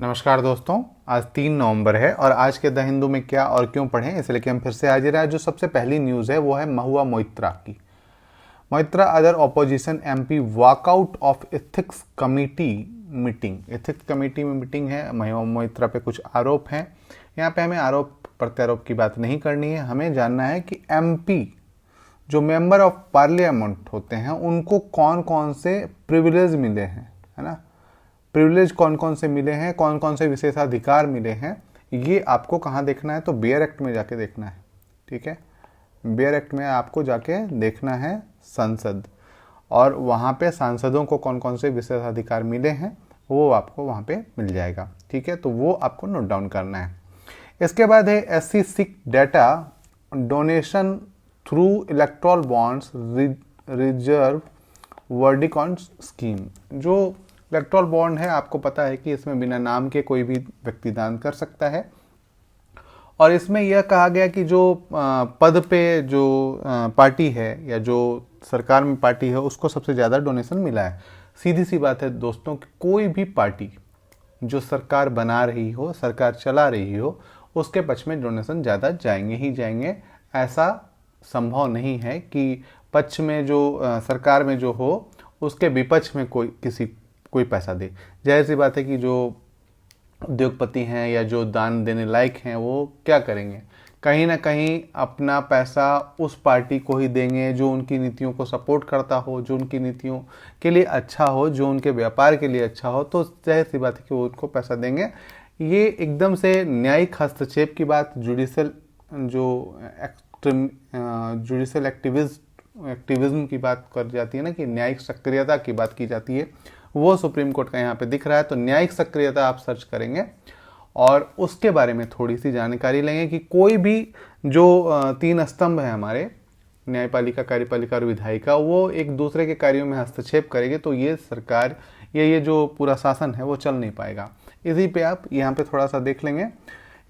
नमस्कार दोस्तों। आज 3 नवंबर है और आज के द हिंदू में क्या और क्यों पढ़ें इसे लेकर हम फिर से हाजिर हैं। जो सबसे पहली न्यूज़ है वो है महुआ मोइत्रा की। Moitra other opposition MP walkout of ethics committee meeting. Ethics committee में मीटिंग है, महुआ मोइत्रा पे कुछ आरोप हैं। यहाँ पे हमें आरोप प्रत्यारोप की बात नहीं करनी है, हमें जानना है कि एमपी जो मेंबर ऑफ पार्लियामेंट होते हैं उनको कौन कौन से प्रिविलेज मिले हैं, है ना। प्रिविलेज कौन कौन से मिले हैं, कौन कौन से विशेषाधिकार मिले हैं, ये आपको कहाँ देखना है तो बेयर एक्ट में जाके देखना है। ठीक है, बेयर एक्ट में आपको जाके देखना है संसद, और वहाँ पे सांसदों को कौन कौन से विशेषाधिकार मिले हैं वो आपको वहाँ पे मिल जाएगा। ठीक है, तो वो आपको नोट डाउन करना है। इसके बाद है SC seeks data donation through electoral bonds reserve verdict on scheme. जो इलेक्ट्रॉल बॉन्ड है, आपको पता है कि इसमें बिना नाम के कोई भी व्यक्ति दान कर सकता है, और इसमें यह कहा गया कि जो पद पे जो पार्टी है या जो सरकार में पार्टी है उसको सबसे ज़्यादा डोनेशन मिला है। सीधी सी बात है दोस्तों कि कोई भी पार्टी जो सरकार बना रही हो, सरकार चला रही हो, उसके पक्ष में डोनेशन ज़्यादा जाएंगे ही जाएंगे। ऐसा संभव नहीं है कि पक्ष में जो सरकार में जो हो उसके विपक्ष में कोई पैसा दे। जाहिर सी बात है कि जो उद्योगपति हैं या जो दान देने लायक हैं वो क्या करेंगे, कहीं ना कहीं अपना पैसा उस पार्टी को ही देंगे जो उनकी नीतियों को सपोर्ट करता हो, जो उनकी नीतियों के लिए अच्छा हो, जो उनके व्यापार के लिए अच्छा हो, तो जाहिर सी बात है कि वो उनको पैसा देंगे। ये एकदम से न्यायिक हस्तक्षेप की बात, जुडिशल एक्टिविज्म की बात कर जाती है ना, कि न्यायिक सक्रियता की बात की जाती है, वो सुप्रीम कोर्ट का यहाँ पे दिख रहा है। तो न्यायिक सक्रियता आप सर्च करेंगे और उसके बारे में थोड़ी सी जानकारी लेंगे कि कोई भी जो 3 स्तंभ है हमारे, न्यायपालिका, कार्यपालिका और विधायिका, वो एक दूसरे के कार्यों में हस्तक्षेप करेंगे तो ये सरकार ये जो पूरा शासन है वो चल नहीं पाएगा। इसी पे आप यहाँ पे थोड़ा सा देख लेंगे।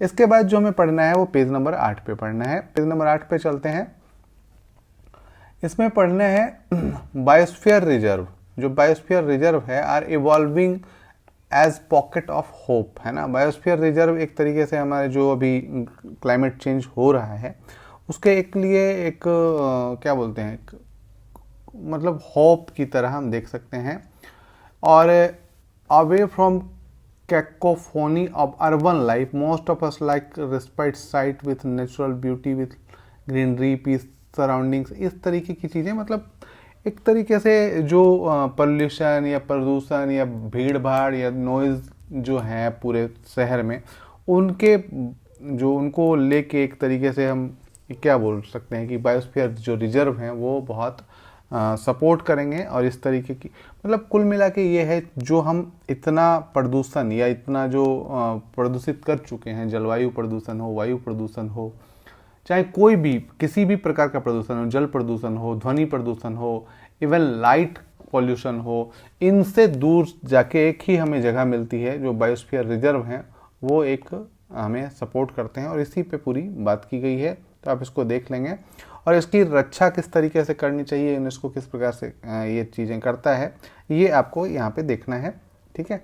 इसके बाद जो हमें पढ़ना है वो पेज नंबर 8 पे पढ़ना है। पेज नंबर 8 पे चलते हैं। इसमें पढ़ना है बायोस्फीयर रिजर्व। जो बायोस्फीयर रिजर्व है are evolving as pocket of hope, है ना। बायोस्फीयर रिजर्व एक तरीके से हमारे जो अभी क्लाइमेट चेंज हो रहा है उसके एक लिए एक क्या बोलते हैं, मतलब होप की तरह हम देख सकते हैं। और away from cacophony of urban life most of us like respect site with natural beauty with greenery peace surroundings, इस तरीके की चीज़ें। मतलब एक तरीके से जो पॉल्यूशन या प्रदूषण या भीड़ भाड़ या नॉइज़ जो है पूरे शहर में, उनको लेके एक तरीके से हम क्या बोल सकते हैं कि बायोस्फीयर जो रिजर्व हैं वो बहुत सपोर्ट करेंगे। और इस तरीके की, मतलब कुल मिला के ये है, जो हम इतना प्रदूषण या इतना जो प्रदूषित कर चुके हैं, जलवायु प्रदूषण हो, वायु प्रदूषण हो, चाहे कोई भी किसी भी प्रकार का प्रदूषण हो, जल प्रदूषण हो, ध्वनि प्रदूषण हो, इवन लाइट पॉल्यूशन हो, इनसे दूर जाके एक ही हमें जगह मिलती है जो बायोस्फीयर रिजर्व हैं, वो एक हमें सपोर्ट करते हैं और इसी पे पूरी बात की गई है। तो आप इसको देख लेंगे और इसकी रक्षा किस तरीके से करनी चाहिए, यूनेस्को किस प्रकार से ये चीज़ें करता है, ये आपको यहाँ पे देखना है। ठीक है,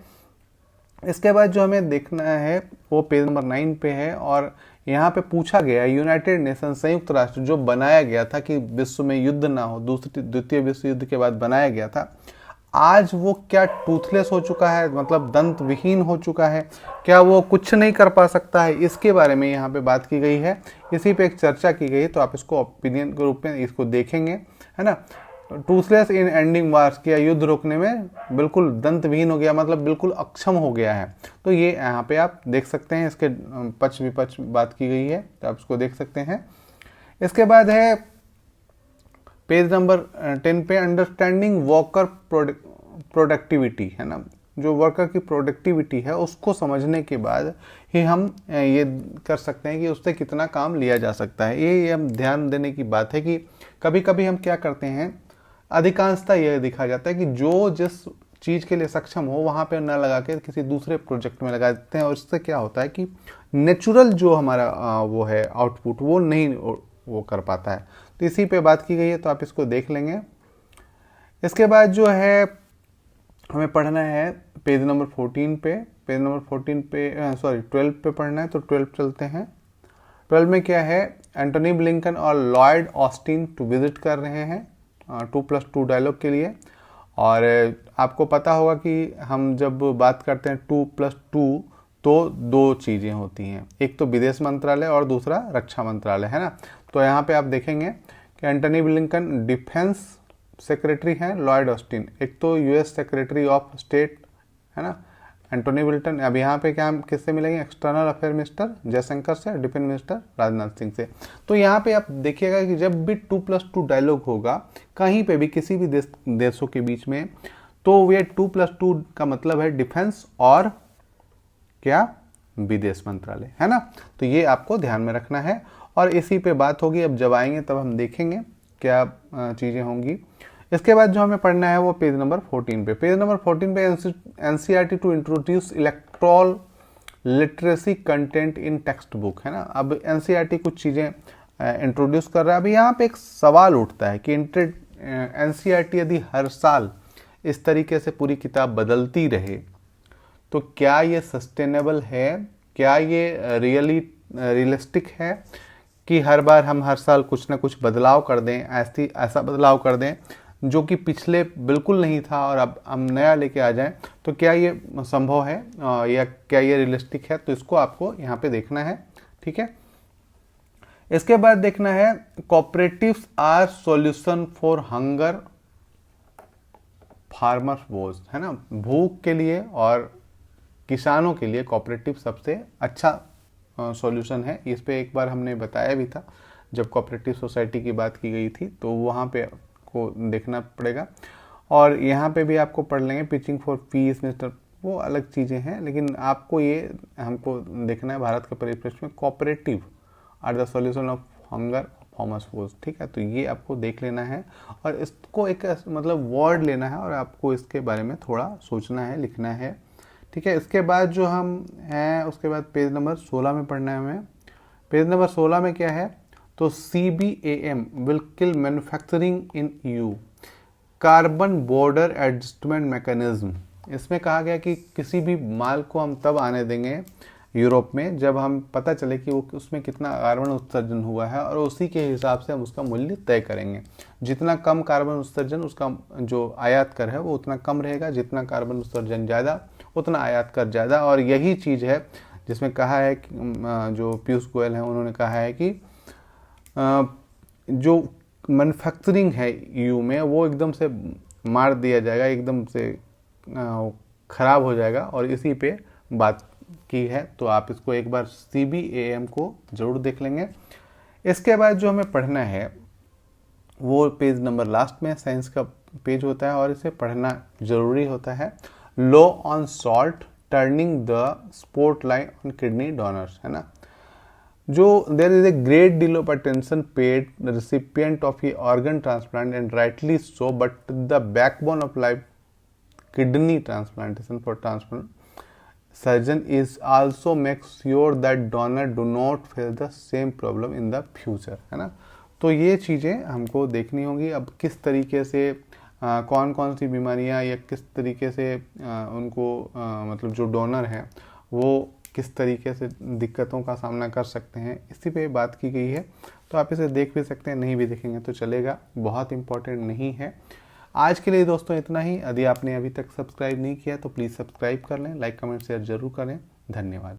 इसके बाद जो हमें देखना है वो पेज नंबर 9 पे है, और यहाँ पे पूछा गया यूनाइटेड नेशन, संयुक्त राष्ट्र जो बनाया गया था कि विश्व में युद्ध ना हो, द्वितीय विश्व युद्ध के बाद बनाया गया था, आज वो क्या टूथलेस हो चुका है, मतलब दंत विहीन हो चुका है, क्या वो कुछ नहीं कर पा सकता है, इसके बारे में यहाँ पे बात की गई है। इसी पे एक चर्चा की गई, तो आप इसको ओपिनियन के रूप में इसको देखेंगे, है ना। टूथलेस इन एंडिंग वार्स, किया युद्ध रोकने में बिल्कुल दंत विहीन हो गया, मतलब बिल्कुल अक्षम हो गया है। तो ये यहाँ पे आप देख सकते हैं, इसके पक्ष विपक्ष बात की गई है, तो आप इसको देख सकते हैं। इसके बाद है पेज नंबर 10 पे अंडरस्टैंडिंग वर्कर प्रोडक्टिविटी, है ना। जो वर्कर की प्रोडक्टिविटी है उसको समझने के बाद ही हम ये कर सकते हैं कि उससे कितना काम लिया जा सकता है। ये हम ध्यान देने की बात है कि कभी कभी हम क्या करते हैं, अधिकांशतः यह दिखा जाता है कि जो जिस चीज़ के लिए सक्षम हो वहाँ पे न लगा के किसी दूसरे प्रोजेक्ट में लगा देते हैं, और इससे क्या होता है कि नेचुरल जो हमारा वो है आउटपुट वो नहीं वो कर पाता है। तो इसी पे बात की गई है, तो आप इसको देख लेंगे। इसके बाद जो है हमें पढ़ना है पेज नंबर 14 पे, पेज नंबर 14 पे सॉरी 12 पे पढ़ना है, तो 12 चलते हैं। 12 में क्या है, एंटोनी ब्लिंकन और लॉयड ऑस्टिन टू विजिट कर रहे हैं 2+2 डायलॉग के लिए। और आपको पता होगा कि हम जब बात करते हैं 2+2 तो दो चीज़ें होती हैं, एक तो विदेश मंत्रालय और दूसरा रक्षा मंत्रालय, है ना। तो यहाँ पे आप देखेंगे कि एंटोनी ब्लिंकन डिफेंस सेक्रेटरी हैं, लॉयड ऑस्टिन एक तो यूएस सेक्रेटरी ऑफ स्टेट, है ना, एंटोनी बिल्टन। अब यहाँ पे क्या हम किससे मिलेंगे, एक्सटर्नल अफेयर मिनिस्टर जयशंकर से, डिफेंस मिनिस्टर राजनाथ सिंह से। तो यहाँ पे आप देखिएगा कि जब भी 2+2 डायलॉग होगा कहीं पे भी किसी भी देशों के बीच में, तो ये 2+2 का मतलब है डिफेंस और क्या, विदेश मंत्रालय, है ना। तो ये आपको ध्यान में रखना है और इसी पे बात होगी। अब जब आएंगे तब हम देखेंगे क्या चीज़ें होंगी। इसके बाद जो हमें पढ़ना है वो पेज नंबर 14 पे, पेज नंबर 14 पे NCERT to introduce electoral literacy content in text book, है ना। अब एनसीईआरटी कुछ चीज़ें इंट्रोड्यूस कर रहा है। अभी यहाँ पे एक सवाल उठता है कि एनसीईआरटी यदि हर साल इस तरीके से पूरी किताब बदलती रहे तो क्या ये सस्टेनेबल है, क्या ये रियलिस्टिक है कि हर बार हम हर साल कुछ ना कुछ बदलाव कर दें, ऐसा बदलाव कर दें जो कि पिछले बिल्कुल नहीं था और अब हम नया लेके आ जाएं, तो क्या ये संभव है या क्या ये रियलिस्टिक है। तो इसको आपको यहाँ पे देखना है, ठीक है। इसके बाद देखना है cooperatives are solution for hunger farmers woes, है ना, भूख के लिए और किसानों के लिए कोऑपरेटिव सबसे अच्छा सॉल्यूशन है। इस पे एक बार हमने बताया भी था जब कोऑपरेटिव सोसाइटी की बात की गई थी, तो वहाँ पे को देखना पड़ेगा। और यहाँ पे भी आपको पढ़ लेंगे पिचिंग फॉर पीस मिस्टर, वो अलग चीज़ें हैं, लेकिन आपको ये हमको देखना है भारत के परिप्रेक्ष्य में cooperative are the solution of hunger farmers woes, ठीक है। तो ये आपको देख लेना है और इसको एक मतलब वर्ड लेना है और आपको इसके बारे में थोड़ा सोचना है, लिखना है, ठीक है। इसके बाद जो हम हैं उसके बाद पेज नंबर 16 में पढ़ना है हमें। पेज नंबर 16 में क्या है, तो CBAM will kill manufacturing in EU, carbon border adjustment mechanism. इसमें कहा गया कि किसी भी माल को हम तब आने देंगे यूरोप में जब हम पता चले कि वो उसमें कितना कार्बन उत्सर्जन हुआ है और उसी के हिसाब से हम उसका मूल्य तय करेंगे। जितना कम कार्बन उत्सर्जन उसका जो आयात कर है वो उतना कम रहेगा, जितना कार्बन उत्सर्जन ज़्यादा उतना आयात कर ज़्यादा। और यही चीज़ है जिसमें कहा है कि जो पीयूष गोयल हैं उन्होंने कहा है कि जो मैन्युफैक्चरिंग है EU में वो एकदम से मार दिया जाएगा, एकदम से ख़राब हो जाएगा, और इसी पे बात की है। तो आप इसको एक बार CBAM को ज़रूर देख लेंगे। इसके बाद जो हमें पढ़ना है वो पेज नंबर लास्ट में साइंस का पेज होता है और इसे पढ़ना ज़रूरी होता है। Law on salt turning the spotlight on kidney donors, है ना। जो there is a great deal of attention paid recipient of a organ transplant and rightly so, but the backbone of life kidney transplantation for transplant surgeon is also make sure that donor do not face the same problem in the future, है ना। तो ये चीज़ें हमको देखनी होंगी। अब किस तरीके से कौन कौन सी बीमारियां या किस तरीके से उनको मतलब जो डोनर हैं वो किस तरीके से दिक्कतों का सामना कर सकते हैं, इसी पे बात की गई है। तो आप इसे देख भी सकते हैं, नहीं भी देखेंगे तो चलेगा, बहुत इंपॉर्टेंट नहीं है। आज के लिए दोस्तों इतना ही। यदि आपने अभी तक सब्सक्राइब नहीं किया तो प्लीज़ सब्सक्राइब कर लें, लाइक कमेंट शेयर जरूर करें। धन्यवाद।